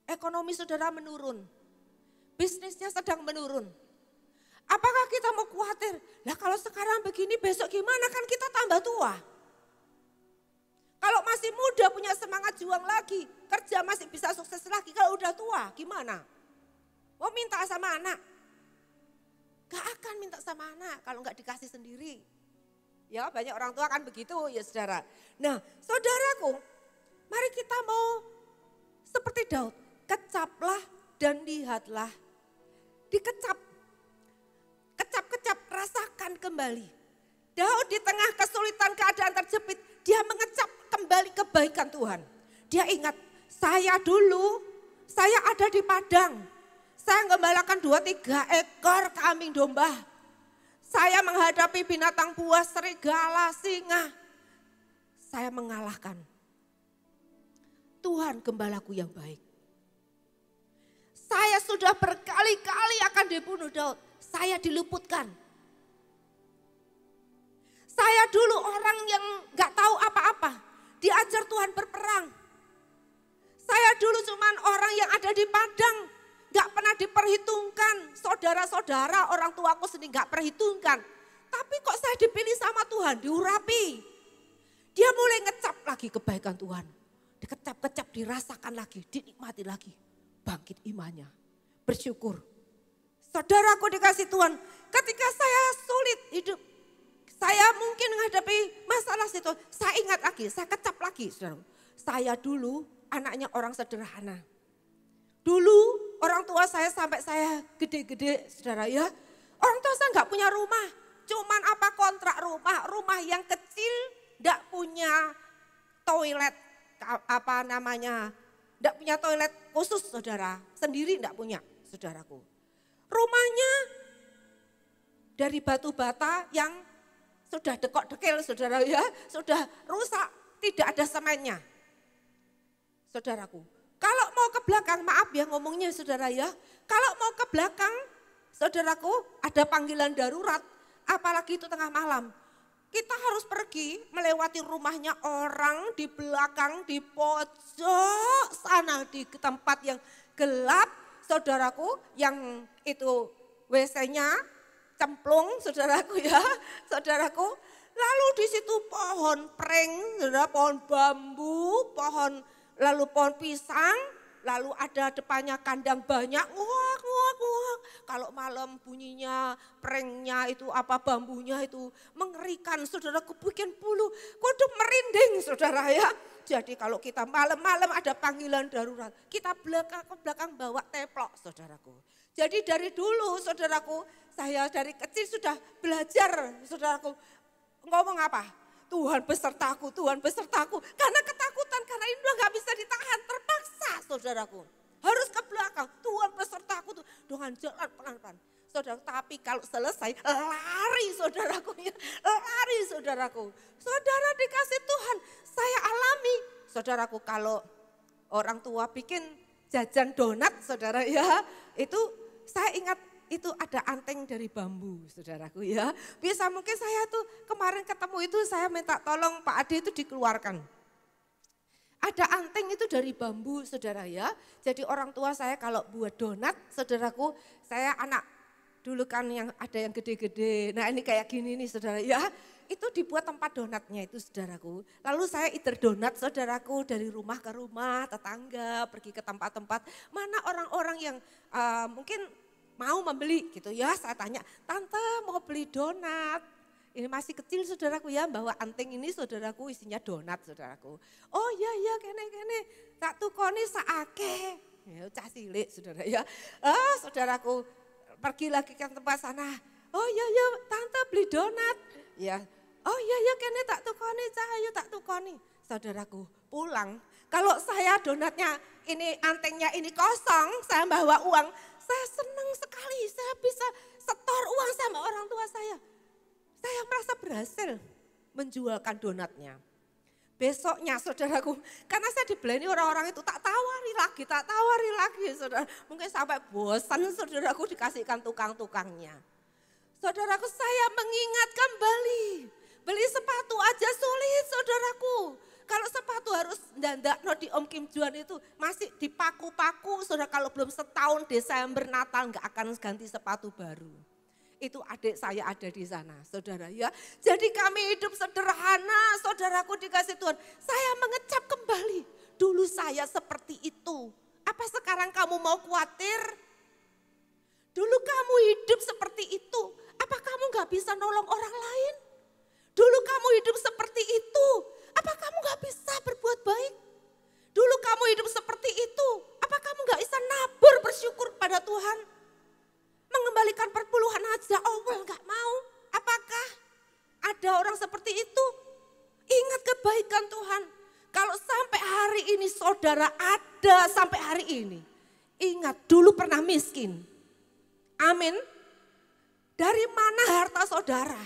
Ekonomi saudara menurun, bisnisnya sedang menurun. Apakah kita mau khawatir? Lah kalau sekarang begini besok gimana, kan kita tambah tua. Kalau masih muda punya semangat juang lagi, kerja masih bisa sukses lagi. Kalau udah tua gimana? Mau minta sama anak? Gak akan minta sama anak kalau gak dikasih sendiri. Ya banyak orang tua kan begitu ya saudara. Nah saudaraku, mari kita mau seperti Daud. Kecaplah dan lihatlah. Dikecap. Kecap-kecap, rasakan kembali. Daud di tengah kesulitan keadaan terjepit, dia mengecap kembali kebaikan Tuhan. Dia ingat, saya dulu, saya ada di padang. Saya gembalakan 2-3 ekor kambing domba. Saya menghadapi binatang buas, serigala, singa. Saya mengalahkan. Tuhan gembalaku yang baik. Saya sudah berkali-kali akan dibunuh Daud. Saya diluputkan. Saya dulu orang yang gak tahu apa-apa. Diajar Tuhan berperang. Saya dulu cuman orang yang ada di padang. Gak pernah diperhitungkan. Saudara-saudara orang tuaku sendiri gak perhitungkan. Tapi kok saya dipilih sama Tuhan, diurapi. Dia mulai ngecap lagi kebaikan Tuhan. Dikecap-kecap, dirasakan lagi, dinikmati lagi. Bangkit imannya, bersyukur. Saudaraku dikasih Tuhan, ketika saya sulit hidup, saya mungkin menghadapi masalah situ, saya ingat lagi, saya kecap lagi. Saudara. Saya dulu anaknya orang sederhana. Dulu orang tua saya sampai saya gede-gede saudara ya. Orang tua saya nggak punya rumah, cuman apa kontrak rumah yang kecil, nggak punya toilet, apa namanya, nggak punya toilet khusus saudara, sendiri nggak punya saudaraku. Rumahnya dari batu bata yang sudah dekok-dekil saudara ya, sudah rusak, tidak ada semennya. Saudaraku, kalau mau ke belakang, maaf ya ngomongnya saudara ya, kalau mau ke belakang saudaraku ada panggilan darurat, apalagi itu tengah malam. Kita harus pergi melewati rumahnya orang di belakang, di pojok sana, di tempat yang gelap, saudaraku, yang itu WC-nya cemplung, saudaraku ya, saudaraku. Lalu di situ pohon pring, saudara, pohon bambu, lalu pohon pisang, lalu ada depannya kandang banyak, nguak. Kalau malam bunyinya, prengnya itu apa bambunya itu mengerikan, saudaraku, bikin bulu kuduk merinding saudara ya. Jadi kalau kita malam-malam ada panggilan darurat, kita belakang bawa teplok saudaraku. Jadi dari dulu saudaraku, saya dari kecil sudah belajar saudaraku, ngomong apa? Tuhan besertaku, Tuhan besertaku. Karena ketakutan, karena ini udah gak bisa ditahan, terpaksa saudaraku. Harus ke belakang, Tuhan besertaku tuh dengan jalan pelan-pelan. Saudara, tapi kalau selesai lari saudaraku ya, lari saudaraku. Saudara dikasih Tuhan, saya alami. Saudaraku kalau orang tua bikin jajan donat saudara ya, itu saya ingat itu ada anteng dari bambu saudaraku ya. Bisa mungkin saya tuh kemarin ketemu itu saya minta tolong Pak Ade itu dikeluarkan. Ada anteng itu dari bambu saudara ya. Jadi orang tua saya kalau buat donat saudaraku, saya anak dulu kan yang ada yang gede-gede. Nah ini kayak gini nih saudara ya. Itu dibuat tempat donatnya itu saudaraku. Lalu saya iter donat saudaraku dari rumah ke rumah, tetangga, pergi ke tempat-tempat. Mana orang-orang yang mungkin mau membeli gitu ya. Saya tanya, tante mau beli donat. Ini masih kecil saudaraku ya, bawa anteng ini saudaraku isinya donat saudaraku. Oh iya kene tak tukoni saake. Ya cah cilik saudara ya. Saudaraku pergi lagi ke tempat sana. Oh iya ya tante beli donat. Ya, oh iya ya kene tak tukoni Cahayu tak tukoni. Saudaraku pulang, kalau saya donatnya ini antengnya ini kosong, saya bawa uang, saya senang sekali, saya bisa setor uang sama orang tua saya. Saya merasa berhasil menjualkan donatnya. Besoknya saudaraku, karena saya dibelani orang-orang itu tak tawari lagi saudara. Mungkin sampai bosan saudaraku dikasihkan tukang-tukangnya. Saudaraku saya mengingat kembali, beli sepatu aja sulit saudaraku. Kalau sepatu harus dandakno di Om Kim Juan itu masih dipaku-paku, saudara kalau belum setahun Desember Natal nggak akan ganti sepatu baru. Itu adik saya ada di sana, saudara ya. Jadi kami hidup sederhana, saudaraku dikasih Tuhan. Saya mengecap kembali, dulu saya seperti itu. Apa sekarang kamu mau khawatir? Dulu kamu hidup seperti itu, apa kamu gak bisa nolong orang lain? Dulu kamu hidup seperti itu, apa kamu gak bisa berbuat baik? Dulu kamu hidup seperti itu, apa kamu gak bisa nabur bersyukur pada Tuhan? Mengembalikan perpuluhan aja Allah gak mau. Apakah ada orang seperti itu? Ingat kebaikan Tuhan. Kalau sampai hari ini saudara ada sampai hari ini. Ingat dulu pernah miskin. Amin. Dari mana harta saudara?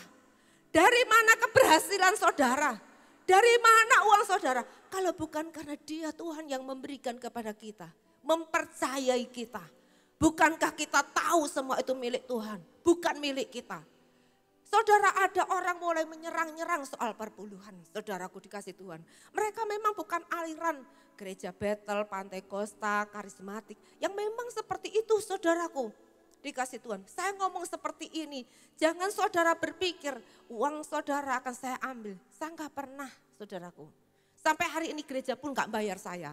Dari mana keberhasilan saudara? Dari mana uang saudara? Kalau bukan karena Dia Tuhan yang memberikan kepada kita, mempercayai kita. Bukankah kita tahu semua itu milik Tuhan, bukan milik kita. Saudara ada orang mulai menyerang-nyerang soal perpuluhan, saudaraku dikasih Tuhan. Mereka memang bukan aliran gereja Bethel, Pantai Kosta, karismatik. Yang memang seperti itu saudaraku. Dikasih Tuhan, saya ngomong seperti ini, jangan saudara berpikir uang saudara akan saya ambil. Saya enggak pernah saudaraku. Sampai hari ini gereja pun enggak bayar saya.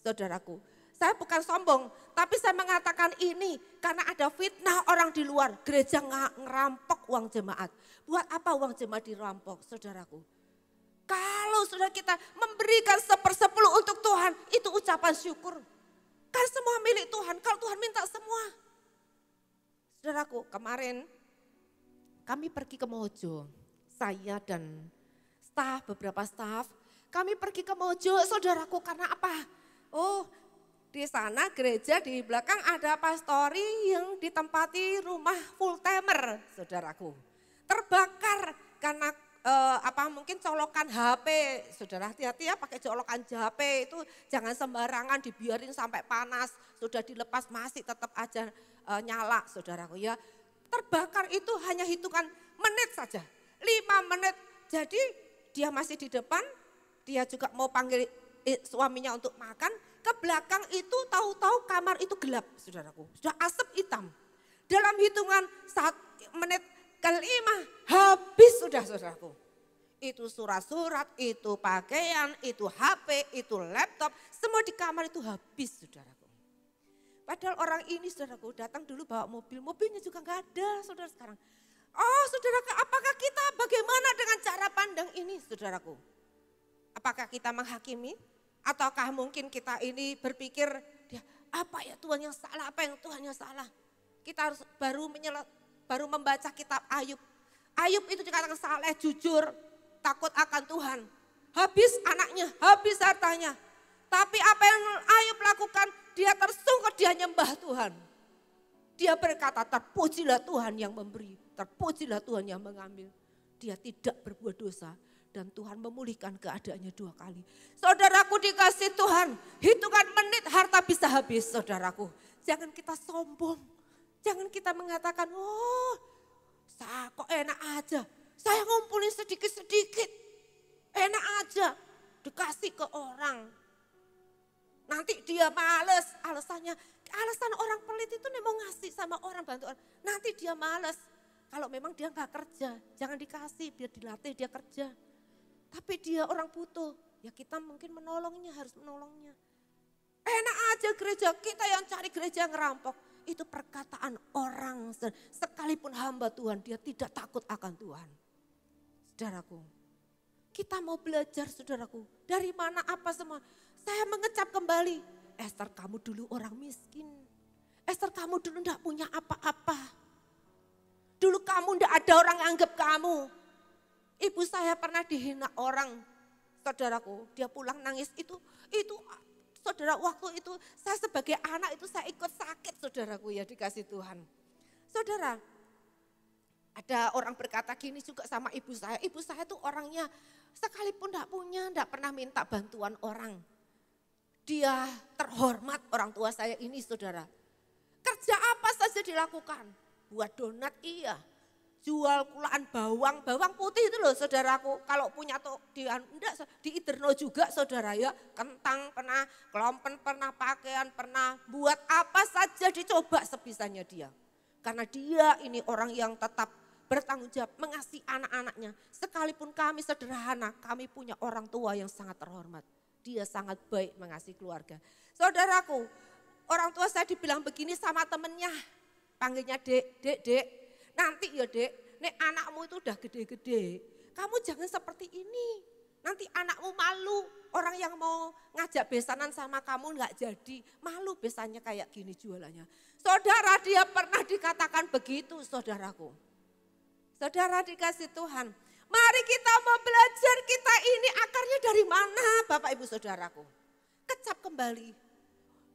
Saudaraku, saya bukan sombong, tapi saya mengatakan ini karena ada fitnah orang di luar. Gereja ngerampok uang jemaat. Buat apa uang jemaat dirampok saudaraku? Kalau saudara kita memberikan 1/10 untuk Tuhan, itu ucapan syukur. Kan semua milik Tuhan, kalau Tuhan minta semua. Saudaraku, kemarin kami pergi ke Mojo, saya dan beberapa staf, kami pergi ke Mojo, saudaraku, karena apa? Oh, di sana gereja di belakang ada pastori yang ditempati rumah full timer, saudaraku. Terbakar karena mungkin colokan HP, saudara hati-hati ya pakai colokan HP itu jangan sembarangan dibiarin sampai panas, sudah dilepas masih tetap aja nyala saudaraku ya. Terbakar itu hanya hitungan menit saja, 5 menit. Jadi dia masih di depan, dia juga mau panggil suaminya untuk makan, ke belakang itu tahu-tahu kamar itu gelap saudaraku, sudah asap hitam. Dalam hitungan 1 menit ke-5 habis sudah saudaraku. Itu surat-surat, itu pakaian, itu HP, itu laptop, semua di kamar itu habis saudaraku. Padahal orang ini saudaraku datang dulu bawa mobil, mobilnya juga enggak ada saudara sekarang. Oh saudaraku, apakah kita bagaimana dengan cara pandang ini saudaraku? Apakah kita menghakimi? Ataukah mungkin kita ini berpikir, apa ya Tuhan yang salah, apa yang Tuhan yang salah? Kita harus baru membaca kitab Ayub. Ayub itu dikatakan saleh, jujur, takut akan Tuhan. Habis anaknya, habis hartanya. Tapi apa yang Ayub lakukan, dia tersungkur, dia nyembah Tuhan. Dia berkata, terpujilah Tuhan yang memberi, terpujilah Tuhan yang mengambil. Dia tidak berbuat dosa dan Tuhan memulihkan keadaannya 2 kali. Saudaraku dikasih Tuhan, hitungan menit harta bisa habis saudaraku. Jangan kita sombong, jangan kita mengatakan, oh saya kok enak aja. Saya ngumpulin sedikit-sedikit, enak aja dikasih ke orang. Nanti dia males, alasan orang pelit itu nih mau ngasih sama orang bantu orang. Nanti dia males, kalau memang dia gak kerja, jangan dikasih biar dilatih dia kerja. Tapi dia orang butuh, ya kita mungkin menolongnya, harus menolongnya. Enak aja gereja, kita yang cari gereja yang ngerampok. Itu perkataan orang, sekalipun hamba Tuhan, dia tidak takut akan Tuhan. Saudaraku, kita mau belajar saudaraku, dari mana apa semua. Saya mengecap kembali, Esther kamu dulu orang miskin. Esther kamu dulu enggak punya apa-apa. Dulu kamu enggak ada orang anggap kamu. Ibu saya pernah dihina orang, saudaraku. Dia pulang nangis itu saudara, waktu itu saya sebagai anak itu saya ikut sakit, saudaraku ya, dikasih Tuhan. Saudara, ada orang berkata gini juga sama ibu saya. Ibu saya tuh orangnya sekalipun enggak punya, enggak pernah minta bantuan orang. Dia terhormat, orang tua saya ini, saudara. Kerja apa saja dilakukan. Buat donat iya. Jual kulaan bawang putih itu loh, saudaraku. Kalau punya tuh di Iderno juga, saudara ya. Kentang pernah, kelompen pernah, pakaian pernah. Buat apa saja dicoba sebisanya dia. Karena dia ini orang yang tetap bertanggung jawab mengasihi anak-anaknya. Sekalipun kami sederhana, kami punya orang tua yang sangat terhormat. Dia sangat baik mengasihi keluarga. Saudaraku, orang tua saya dibilang begini sama temennya. Panggilnya dek. Nanti ya dek, nek anakmu itu udah gede-gede. Kamu jangan seperti ini. Nanti anakmu malu. Orang yang mau ngajak besanan sama kamu nggak jadi. Malu besannya kayak gini jualannya. Saudara, dia pernah dikatakan begitu, saudaraku. Saudara dikasih Tuhan. Mari kita mau belajar, kita ini akarnya dari mana, Bapak Ibu Saudaraku. Kecap kembali.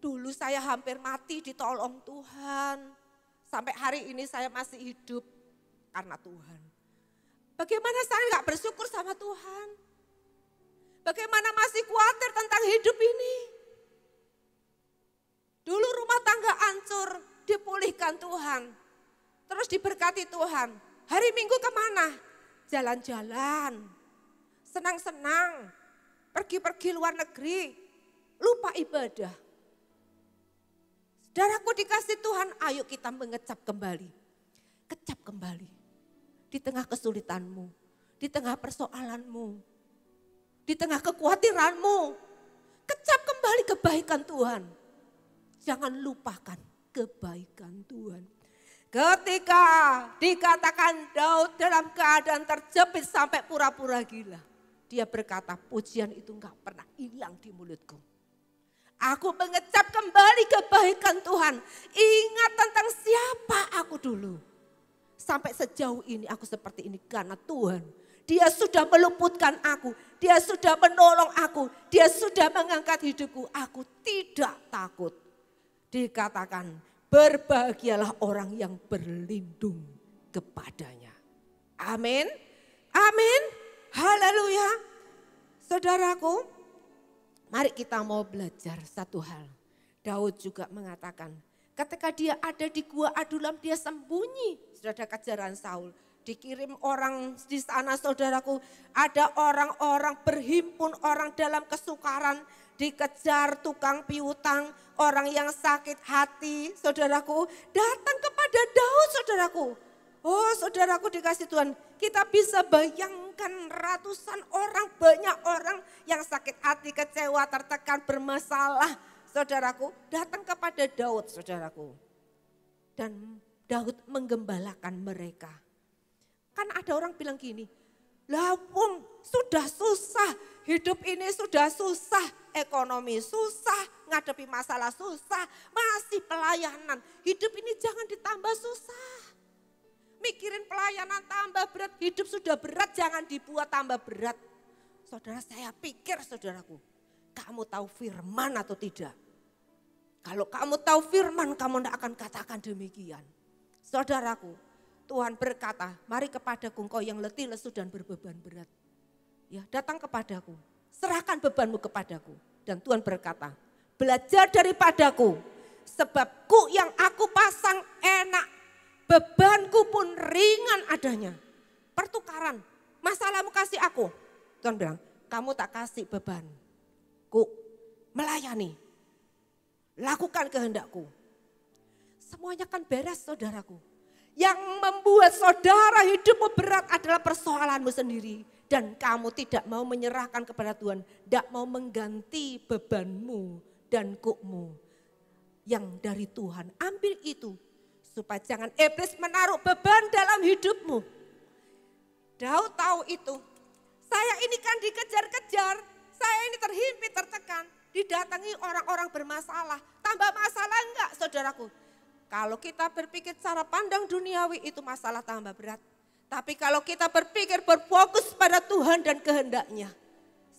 Dulu saya hampir mati ditolong Tuhan. Sampai hari ini saya masih hidup karena Tuhan. Bagaimana saya nggak bersyukur sama Tuhan? Bagaimana masih khawatir tentang hidup ini? Dulu rumah tangga hancur, dipulihkan Tuhan. Terus diberkati Tuhan. Hari Minggu kemana? Jalan-jalan, senang-senang, pergi-pergi luar negeri, lupa ibadah. Saudaraku dikasih Tuhan, ayo kita mengecap kembali. Kecap kembali. Di tengah kesulitanmu, di tengah persoalanmu, di tengah kekhawatiranmu. Kecap kembali kebaikan Tuhan. Jangan lupakan kebaikan Tuhan. Ketika dikatakan Daud dalam keadaan terjepit sampai pura-pura gila. Dia berkata, pujian itu enggak pernah hilang di mulutku. Aku mengecap kembali kebaikan Tuhan. Ingat tentang siapa aku dulu. Sampai sejauh ini aku seperti ini karena Tuhan. Dia sudah meluputkan aku. Dia sudah menolong aku. Dia sudah mengangkat hidupku. Aku tidak takut. Dikatakan, berbahagialah orang yang berlindung kepadanya. Amin. Amin. Haleluya. Saudaraku, mari kita mau belajar satu hal. Daud juga mengatakan, ketika dia ada di gua Adulam, dia sembunyi. Sudah ada kejaran Saul. Dikirim orang di sana, saudaraku. Ada orang-orang berhimpun, orang dalam kesukaran. Dikejar tukang piutang, orang yang sakit hati, saudaraku. Datang kepada Daud, saudaraku. Oh, saudaraku dikasih Tuhan. Kita bisa bayangkan ratusan orang, banyak orang yang sakit hati, kecewa, tertekan, bermasalah. Saudaraku, datang kepada Daud, saudaraku. Dan Daud menggembalakan mereka. Kan ada orang bilang gini, lawung sudah susah, hidup ini sudah susah, ekonomi susah, ngadepi masalah susah, masih pelayanan. Hidup ini jangan ditambah susah. Mikirin pelayanan tambah berat, hidup sudah berat jangan dibuat tambah berat. Saudara, saya pikir saudaraku, kamu tahu firman atau tidak? Kalau kamu tahu firman, kamu tidak akan katakan demikian. Saudaraku, Tuhan berkata, mari kepadaku engkau yang letih, lesu dan berbeban berat. Ya, datang kepadaku, serahkan bebanmu kepadaku. Dan Tuhan berkata, belajar daripadaku, sebabku yang aku pasang enak, bebanku pun ringan adanya. Pertukaran, masalahmu kasih aku. Tuhan bilang, kamu tak kasih bebanku, melayani, lakukan kehendakku. Semuanya kan beres, saudaraku. Yang membuat saudara hidupmu berat adalah persoalanmu sendiri. Dan kamu tidak mau menyerahkan kepada Tuhan. Tidak mau mengganti bebanmu dan kukmu. Yang dari Tuhan, ambil itu. Supaya jangan iblis menaruh beban dalam hidupmu. Daud tahu itu. Saya ini kan dikejar-kejar. Saya ini terhimpit, tertekan. Didatangi orang-orang bermasalah. Tambah masalah enggak, saudaraku? Kalau kita berpikir cara pandang duniawi itu masalah tambah berat. Tapi kalau kita berpikir berfokus pada Tuhan dan kehendaknya.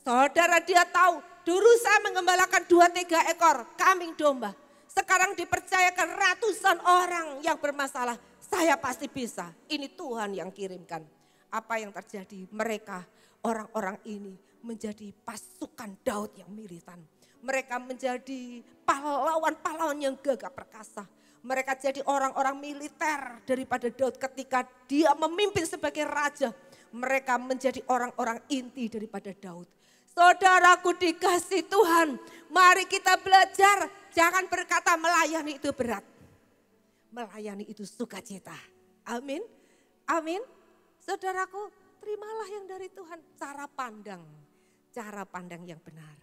Saudara, dia tahu dulu saya mengembalakan 2-3 ekor kambing domba. Sekarang dipercayakan ratusan orang yang bermasalah. Saya pasti bisa, ini Tuhan yang kirimkan. Apa yang terjadi? Mereka, orang-orang ini menjadi pasukan Daud yang militan. Mereka menjadi pahlawan-pahlawan yang gagah perkasa. Mereka jadi orang-orang militer daripada Daud ketika dia memimpin sebagai raja. Mereka menjadi orang-orang inti daripada Daud. Saudaraku dikasih Tuhan, mari kita belajar. Jangan berkata melayani itu berat. Melayani itu sukacita. Amin. Amin. Saudaraku, terimalah yang dari Tuhan. Cara pandang yang benar.